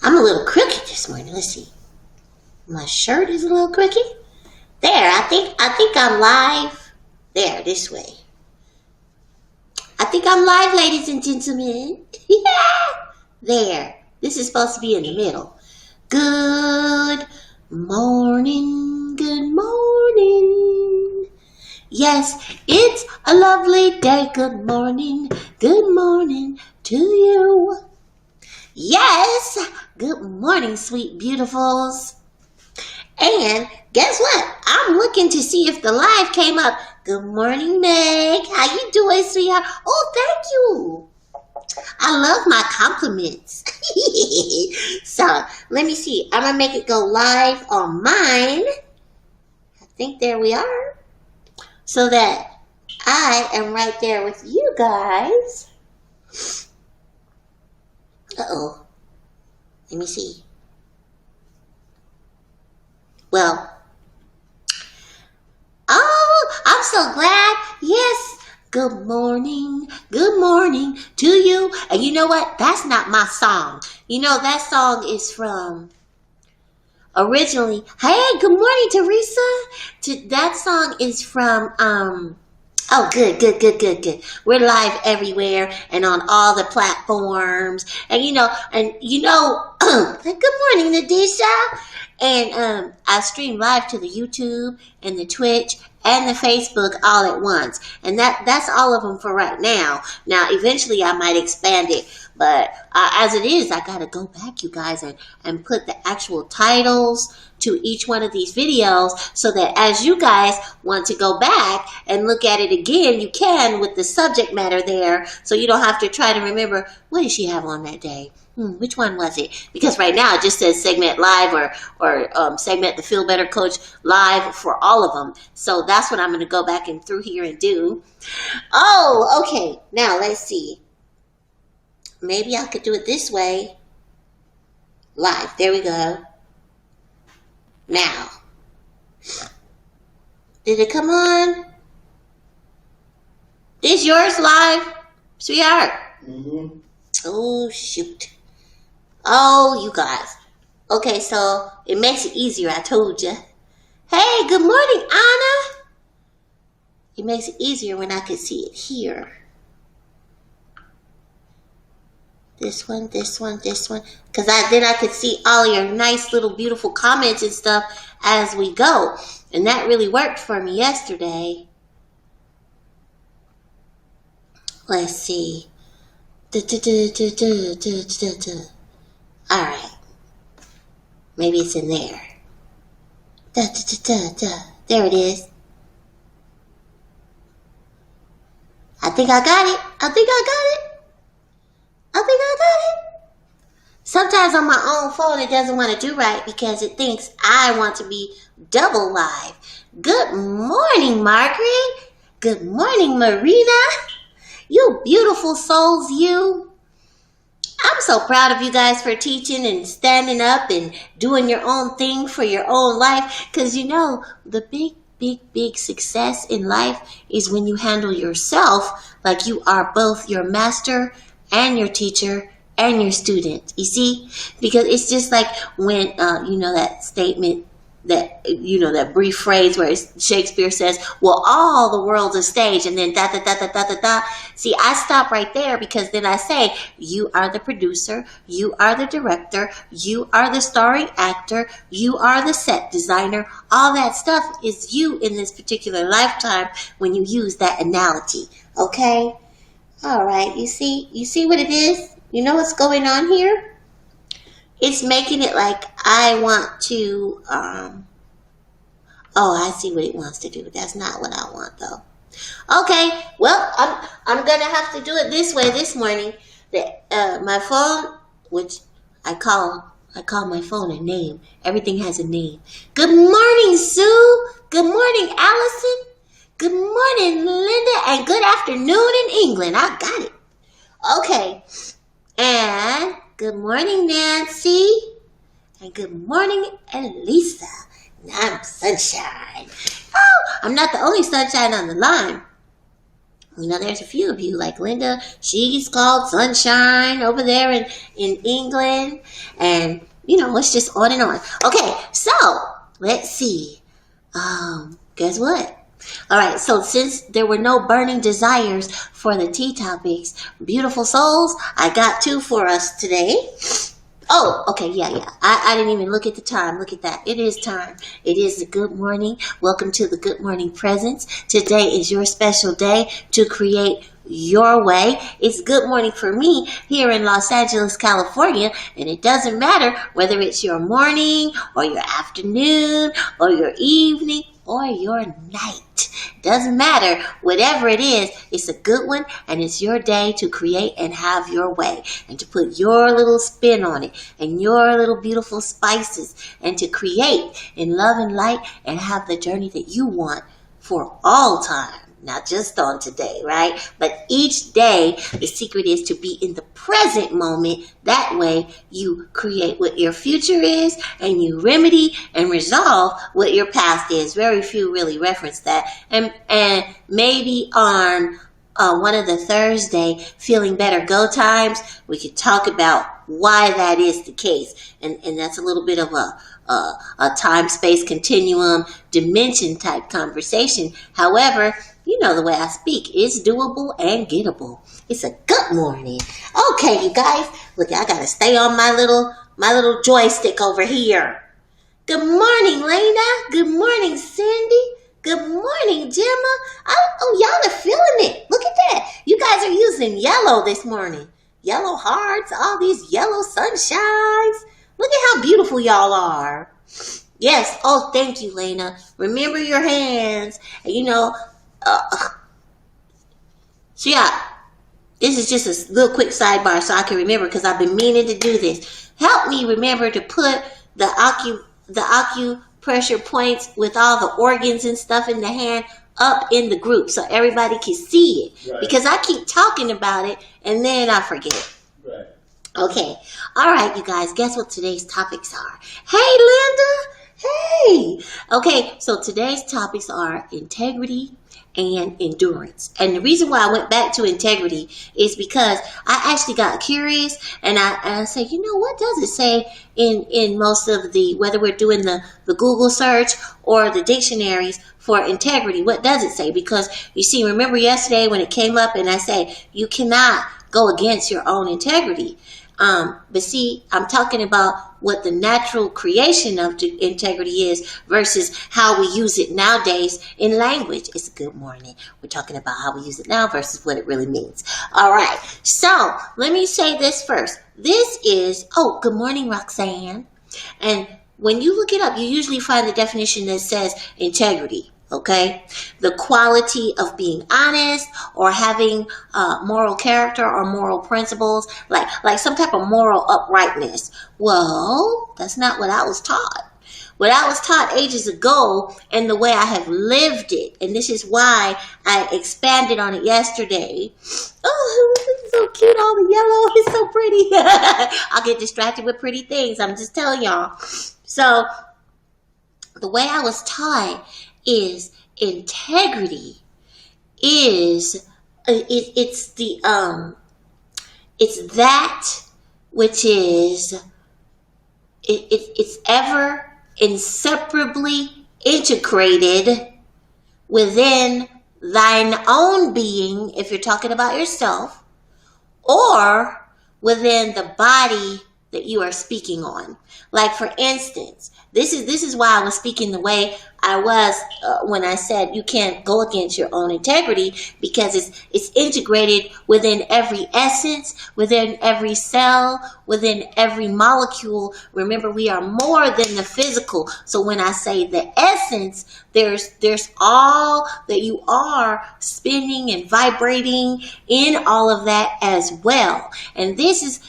I'm a little crooked this morning. Let's see. My shirt is a little crooked. There, I think I'm live. There, this way. I think I'm live, ladies and gentlemen. Yeah. There. This is supposed to be in the middle. Good morning. Good morning. Yes, it's a lovely day. Good morning. Good morning to you. Yes. Good morning, sweet beautifuls. And guess what? I'm looking to see if the live came up. Good morning, Meg. How you doing, sweetheart? Oh, thank you. I love my compliments. So, let me see. I'm going to make it go live on mine. I think there we are. So that I am right there with you guys. Uh-oh. Let me see. Well, oh, I'm so glad. Yes. Good morning to you. And you know what? That's not my song. You know, that song is from originally. Hey, good morning, Teresa. That song is from, oh, good. We're live everywhere and on all the platforms. And you know, good morning, Nadisha. And I stream live to the YouTube and the Twitch and the Facebook all at once. And that's all of them for right now. Now, eventually I might expand it. But as it is, I got to go back, you guys, and put the actual titles to each one of these videos so that as you guys want to go back and look at it again, you can with the subject matter there. So you don't have to try to remember, what did she have on that day? Which one was it? Because right now it just says Segment Live or Segment the Feel Better Coach Live for all of them. So that's what I'm going to go back and through here and do. Oh, okay. Now let's see. Maybe I could do it this way. Live. There we go. Now. Did it come on? Is yours live, sweetheart? Mm-hmm. Oh, shoot. Oh, you guys. Okay, so it makes it easier, I told you. Hey, good morning, Anna. It makes it easier when I can see it here. This one. Because then I could see all your nice little beautiful comments and stuff as we go. And that really worked for me yesterday. Let's see. Alright. Maybe it's in there. There it is. I think I got it. Sometimes on my own phone it doesn't want to do right because it thinks I want to be double live. Good morning, Margaret. Good morning, Marina. You beautiful souls, you. I'm so proud of you guys for teaching and standing up and doing your own thing for your own life. Because you know, the big success in life is when you handle yourself like you are both your master and your teacher and your student. You see? Because it's just like when, you know, that statement, that brief phrase where Shakespeare says, well, all the world's a stage, and then da. See, I stop right there because then I say, you are the producer, you are the director, you are the starring actor, you are the set designer. All that stuff is you in this particular lifetime when you use that analogy. Okay? All right. You see what it is? You know what's going on here? It's making it like I want to, oh, I see what it wants to do. That's not what I want, though. Okay, well, I'm going to have to do it this way this morning. My phone, which I call my phone a name. Everything has a name. Good morning, Sue. Good morning, Allison. Good morning, Linda. And good afternoon in England. I got it. Okay. And good morning, Nancy. And good morning, Elisa. And I'm Sunshine. Oh, I'm not the only sunshine on the line. There's a few of you, like Linda. She's called Sunshine over there in England. And, it's just on and on. Okay, so let's see. Guess what? All right, so since there were no burning desires for the tea topics, beautiful souls, I got two for us today. Oh, okay, yeah. I didn't even look at the time. Look at that. It is time. It is the good morning. Welcome to the Good Morning Presence. Today is your special day to create your way. It's good morning for me here in Los Angeles, California, and it doesn't matter whether it's your morning or your afternoon or your evening or your night. Doesn't matter. Whatever it is, it's a good one, and it's your day to create and have your way, and to put your little spin on it, and your little beautiful spices, and to create in love and light, and have the journey that you want for all time. Not just on today, right? But each day, the secret is to be in the present moment. That way, you create what your future is, and you remedy and resolve what your past is. Very few really reference that. And maybe on one of the Thursday Feeling Better Go times, we could talk about why that is the case. And that's a little bit of a time-space continuum dimension type conversation. However, the way I speak is doable and gettable. It's a good morning. Okay, you guys. Look, I gotta stay on my little joystick over here. Good morning, Lena. Good morning, Cindy. Good morning, Gemma. Y'all are feeling it. Look at that. You guys are using yellow this morning. Yellow hearts, all these yellow sunshines. Look at how beautiful y'all are. Yes. Oh, thank you, Lena. Remember your hands. And so yeah, this is just a little quick sidebar so I can remember, because I've been meaning to do this. Help me remember to put the acupressure points with all the organs and stuff in the hand up in the group so everybody can see it. Right. Because I keep talking about it and then I forget. Right. Okay. All right, you guys, guess what today's topics are? Hey, Linda. Hey. Okay, so today's topics are integrity and endurance. And the reason why I went back to integrity is because I actually got curious, and I said, what does it say in most of the, whether we're doing the Google search or the dictionaries for integrity, what does it say? Because you see, remember yesterday when it came up and I said, you cannot go against your own integrity. But see, I'm talking about what the natural creation of integrity is versus how we use it nowadays in language. It's a good morning. We're talking about how we use it now versus what it really means. All right. So let me say this first. This is, good morning, Roxanne. And when you look it up, you usually find the definition that says integrity. Okay, the quality of being honest or having moral character or moral principles, like some type of moral uprightness. Well, that's not what I was taught. What I was taught ages ago, and the way I have lived it, and this is why I expanded on it yesterday. Oh, this is so cute, all the yellow, it's so pretty. I'll get distracted with pretty things, I'm just telling y'all. So, the way I was taught is integrity is it's that which is it's ever inseparably integrated within thine own being, if you're talking about yourself, or within the body that you are speaking on. Like, for instance, this is why I was speaking the way I was when I said you can't go against your own integrity, because it's integrated within every essence, within every cell, within every molecule. Remember, we are more than the physical. So when I say the essence, there's all that you are spinning and vibrating in all of that as well. And this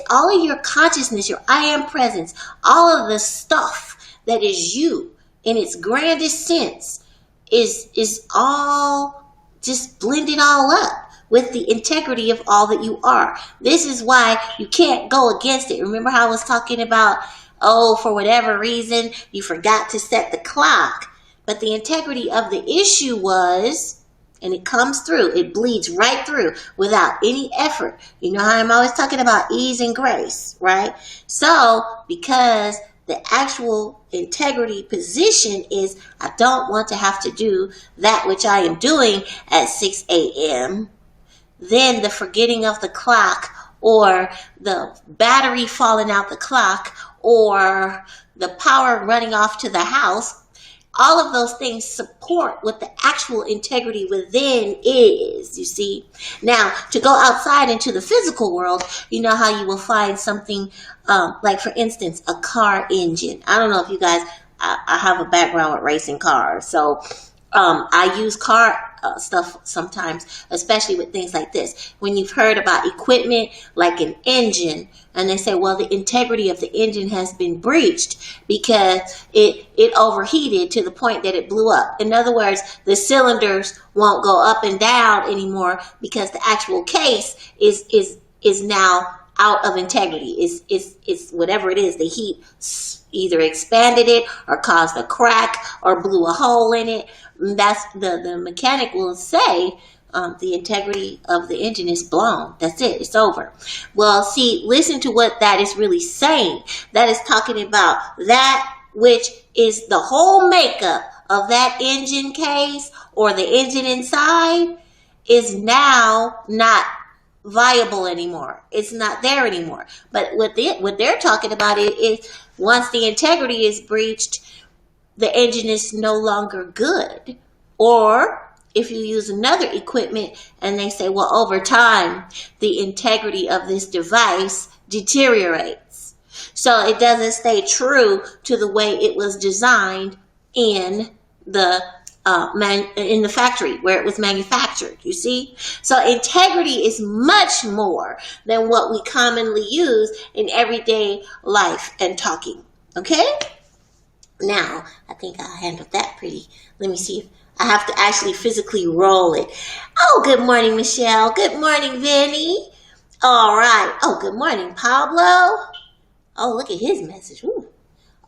all of your consciousness, your I am presence, all of the stuff that is you in its grandest sense is all just blended all up with the integrity of all that you are. This is why you can't go against it. Remember how I was talking about, for whatever reason, you forgot to set the clock. But the integrity of the issue was, and it comes through. It bleeds right through without any effort. You know how I'm always talking about ease and grace, right? So, because the actual integrity position is, I don't want to have to do that which I am doing at 6 a.m., then the forgetting of the clock, or the battery falling out the clock, or the power running off to the house, all of those things support what the actual integrity within is, you see. Now, to go outside into the physical world, you know how you will find something like, for instance, a car engine. I don't know if you guys, I have a background with racing cars, so I use car stuff sometimes, especially with things like this. When you've heard about equipment like an engine, and they say, well, the integrity of the engine has been breached because it overheated to the point that it blew up. In other words, the cylinders won't go up and down anymore because the actual case is now out of integrity. Is whatever it is, the heat either expanded it or caused a crack or blew a hole in it. That's the mechanic will say the integrity of the engine is blown. That's it. It's over. Well, see, listen to what that is really saying. That is talking about that which is the whole makeup of that engine case or the engine inside is now not viable anymore. It's not there anymore. But what they're talking about is once the integrity is breached, the engine is no longer good. Or if you use another equipment and they say, well, over time, the integrity of this device deteriorates. So it doesn't stay true to the way it was designed in the factory where it was manufactured, you see? So integrity is much more than what we commonly use in everyday life and talking, okay? Now, I think I handled that pretty. Let me see if I have to actually physically roll it. Oh, good morning, Michelle. Good morning, Vinny. All right. Oh, good morning, Pablo. Oh, look at his message. Ooh.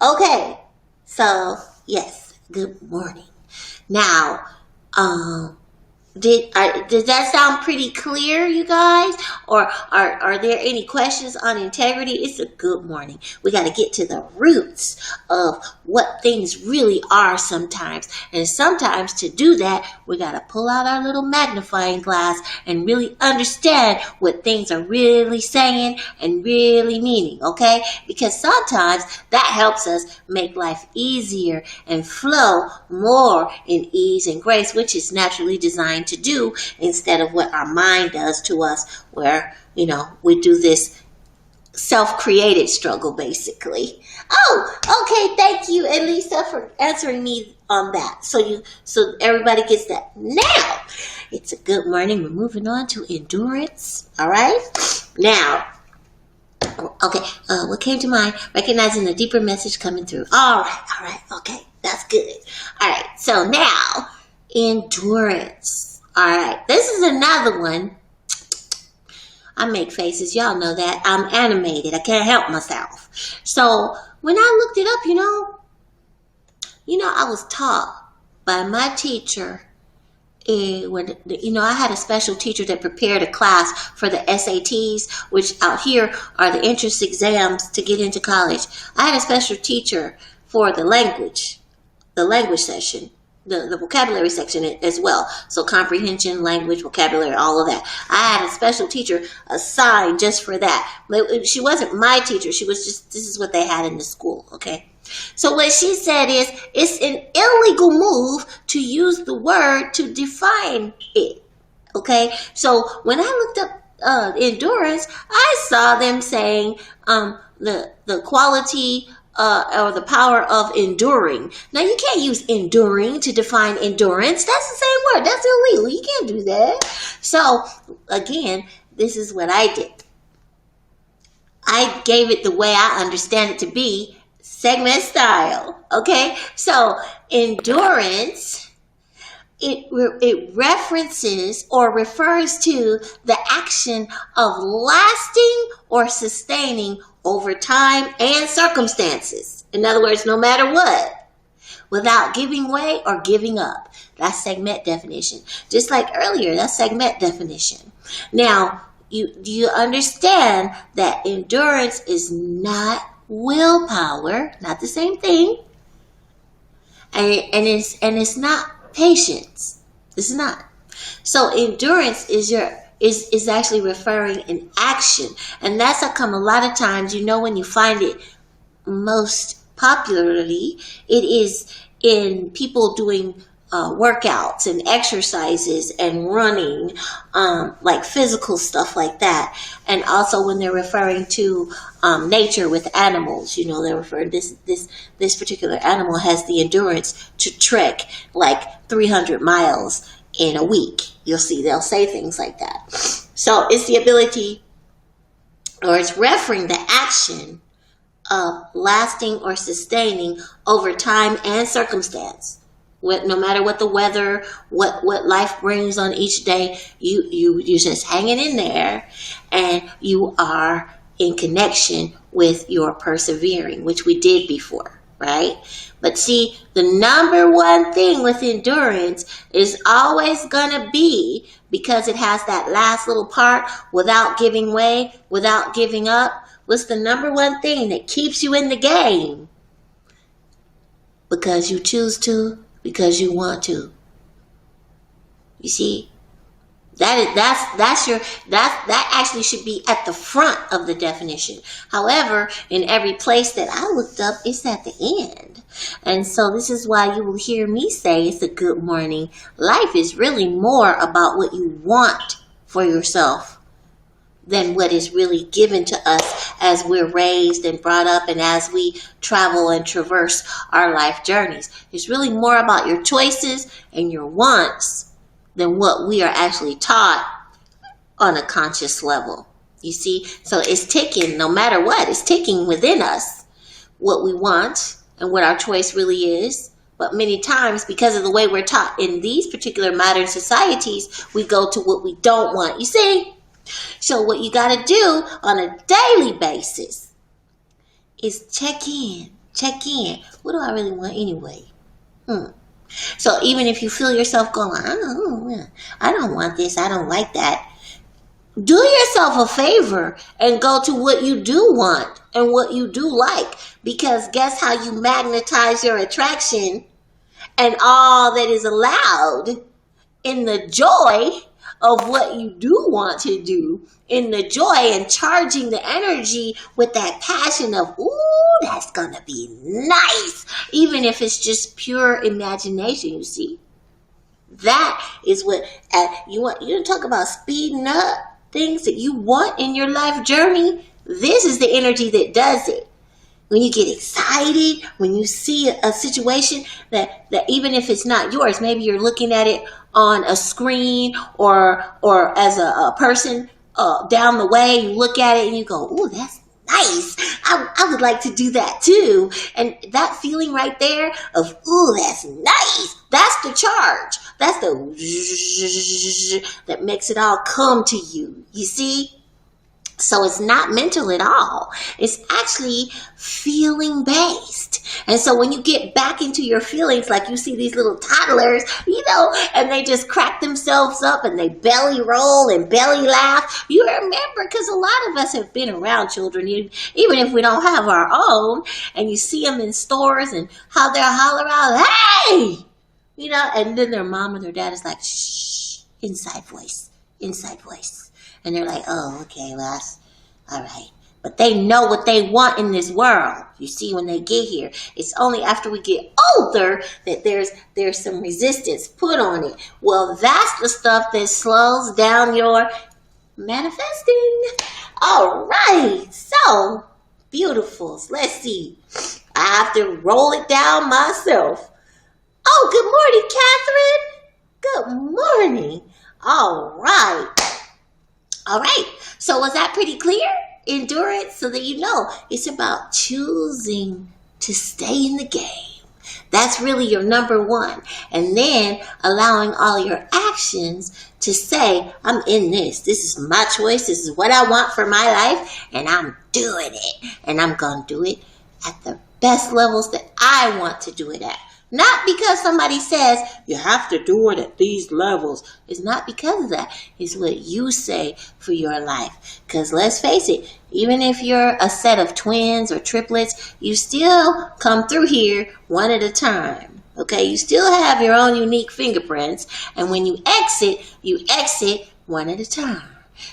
Okay. So, yes, good morning. Now, did that sound pretty clear, you guys? Or are there any questions on integrity? It's a good morning. We got to get to the roots of what things really are sometimes. And sometimes to do that, we got to pull out our little magnifying glass and really understand what things are really saying and really meaning, okay? Because sometimes that helps us make life easier and flow more in ease and grace, which is naturally designed to do, instead of what our mind does to us, where, you know, we do this self-created struggle, basically. Oh, okay. Thank you, Elisa, for answering me on that. So everybody gets that. Now, it's a good morning. We're moving on to endurance. All right. Now, okay. What came to mind? Recognizing the deeper message coming through. All right. Okay. That's good. All right. So now, endurance. All right, this is another one. I make faces. Y'all know that. I'm animated. I can't help myself. So when I looked it up, you know, I was taught by my teacher. When I had a special teacher that prepared a class for the SATs, which out here are the entrance exams to get into college. I had a special teacher for the language session. The vocabulary section as well. So comprehension, language, vocabulary, all of that. I had a special teacher assigned just for that. But she wasn't my teacher. She was just, this is what they had in the school, okay? So what she said is, it's an illegal move to use the word to define it, okay? So when I looked up endurance, I saw them saying the quality or the power of enduring. Now, you can't use enduring to define endurance. That's the same word. That's illegal. You can't do that. So, again, this is what I did. I gave it the way I understand it to be, Segmet style. Okay? So, endurance, it references or refers to the action of lasting or sustaining over time and circumstances. In other words, no matter what, without giving way or giving up. That's Segmet definition. Just like earlier, that's Segmet definition. Now, do you understand that endurance is not willpower, not the same thing, and it's not patience. It's not. So endurance is actually referring in action, and that's how come a lot of times, when you find it most popularly, it is in people doing workouts and exercises and running, like physical stuff like that. And also when they're referring to nature with animals, they're referring this particular animal has the endurance to trek like 300 miles in a week. You'll see they'll say things like that. So it's the ability, or it's referring the action of lasting or sustaining over time and circumstance. No matter what the weather, what life brings on each day, you're just hanging in there, and you are in connection with your persevering, which we did before, right? But see, the number one thing with endurance is always gonna be, because it has that last little part, without giving way, without giving up. What's the number one thing that keeps you in the game? Because you choose to, because you want to. You see, that actually should be at the front of the definition. However, in every place that I looked up, it's at the end. And so this is why you will hear me say it's a good morning. Life is really more about what you want for yourself than what is really given to us as we're raised and brought up, and as we travel and traverse our life journeys. It's really more about your choices and your wants than what we are actually taught on a conscious level. You see? So it's ticking, no matter what, it's ticking within us what we want and what our choice really is. But many times, because of the way we're taught in these particular modern societies, we go to what we don't want. You see? So what you got to do on a daily basis is check in. What do I really want anyway? So even if you feel yourself going, I don't want this, I don't like that, do yourself a favor and go to what you do want and what you do like. Because guess how you magnetize your attraction and all that is allowed in the joy of what you do want to do, in the joy and charging the energy with that passion of, ooh, that's gonna be nice, even if it's just pure imagination. You see, that is what you want. You talk about speeding up things that you want in your life journey. This is the energy that does it. When you get excited, when you see a situation that even if it's not yours, maybe you're looking at it on a screen or as a person down the way, you look at it and you go, "Ooh, that's nice. I would like to do that too." And that feeling right there of, "Ooh, that's nice." That's the charge. That's the that makes it all come to you. You see? So it's not mental at all. It's actually feeling based. And so when you get back into your feelings, like you see these little toddlers, and they just crack themselves up and they belly roll and belly laugh, you remember, because a lot of us have been around children, even if we don't have our own, and you see them in stores and how they'll holler out, "Hey!" And then their mom or their dad is like, "Shh, inside voice. And they're like, "Oh, okay, well, that's all right." But they know what they want in this world. You see, when they get here, it's only after we get older that there's some resistance put on it. Well, that's the stuff that slows down your manifesting. All right, so beautifuls. Let's see. I have to roll it down myself. Oh, good morning, Catherine. Good morning. All right. So was that pretty clear? Endurance, so that you know it's about choosing to stay in the game. That's really your number one. And then allowing all your actions to say, "I'm in this. This is my choice. This is what I want for my life. And I'm doing it. And I'm going to do it at the best levels that I want to do it at. Not because somebody says you have to do it at these levels. It's not because of that. It's what you say for your life. Because let's face it, even if you're a set of twins or triplets, you still come through here one at a time. Okay, you still have your own unique fingerprints. And when you exit one at a time.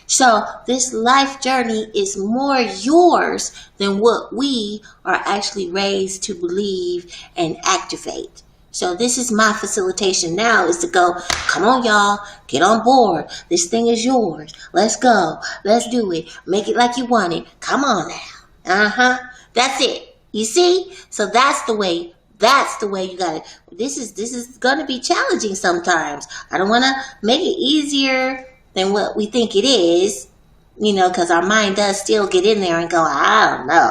So this life journey is more yours than what we are actually raised to believe and activate. So this is my facilitation now, is to go, come on y'all, get on board. This thing is yours. Let's go. Let's do it. Make it like you want it. Come on now. That's it. You see? So that's the way you got it. This is going to be challenging sometimes. I don't want to make it easier than what we think it is, because our mind does still get in there and go, I don't know.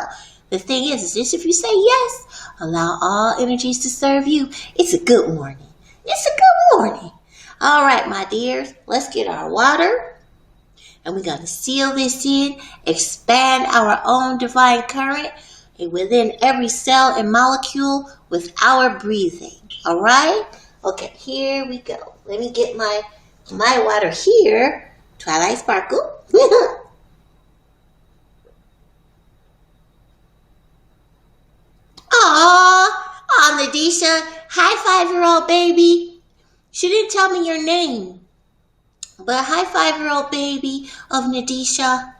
The thing is just if you say yes, allow all energies to serve you, it's a good morning. It's a good morning. All right, my dears, let's get our water. And we're going to seal this in, expand our own divine current and within every cell and molecule with our breathing. All right? Okay, here we go. Let me get my water here. Twilight Sparkle. Aw, Nadisha. Hi, 5-year-old baby. She didn't tell me your name. But hi, 5-year-old baby of Nadisha.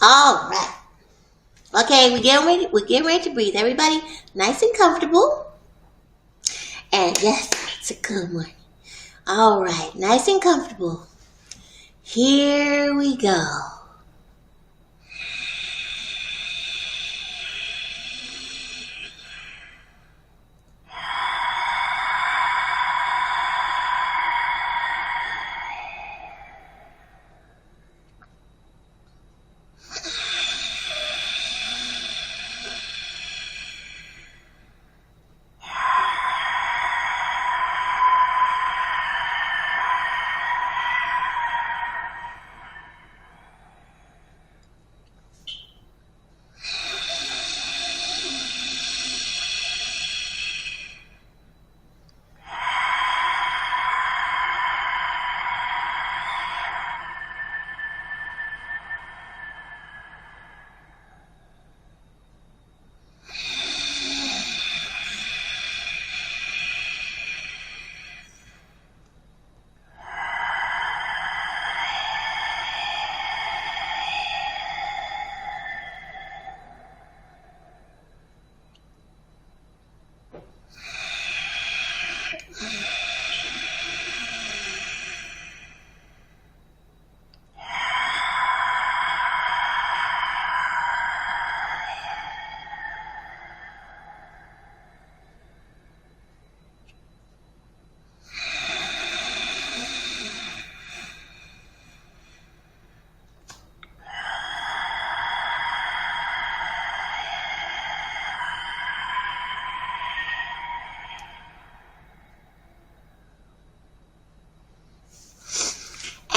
All right. Okay, we're getting ready to breathe. Everybody nice and comfortable. And yes, it's a good morning. All right, nice and comfortable. Here we go.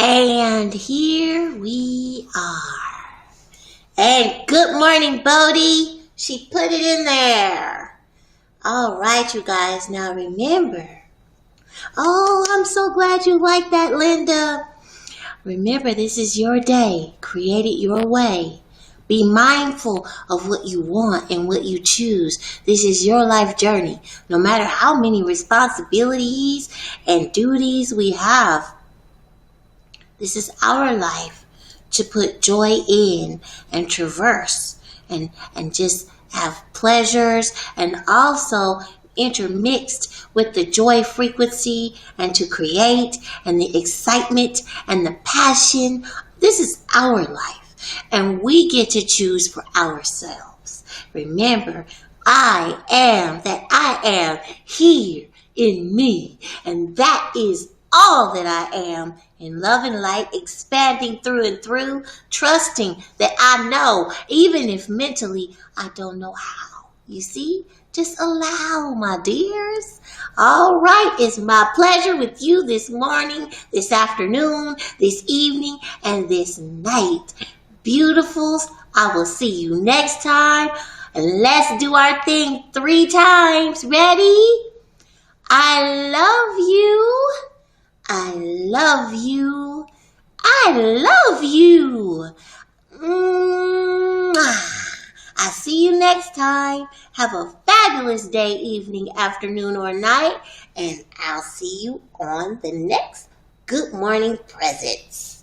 And here we are. And good morning, Bodie. She put it in there. All right, you guys. Now remember. Oh, I'm so glad you like that, Linda. Remember, this is your day. Create it your way. Be mindful of what you want and what you choose. This is your life journey. No matter how many responsibilities and duties we have, this is our life to put joy in and traverse and just have pleasures and also intermixed with the joy frequency and to create and the excitement and the passion. This is our life and we get to choose for ourselves. Remember, I am that I am here in me, and that is all that I am in love and light, expanding through and through, trusting that I know, even if mentally I don't know how. You see? Just allow, my dears. All right, it's my pleasure with you this morning, this afternoon, this evening, and this night. Beautifuls, I will see you next time. And let's do our thing 3 times. Ready? I love you. I love you. I love you. I'll see you next time. Have a fabulous day, evening, afternoon, or night. And I'll see you on the next Good Morning Presents.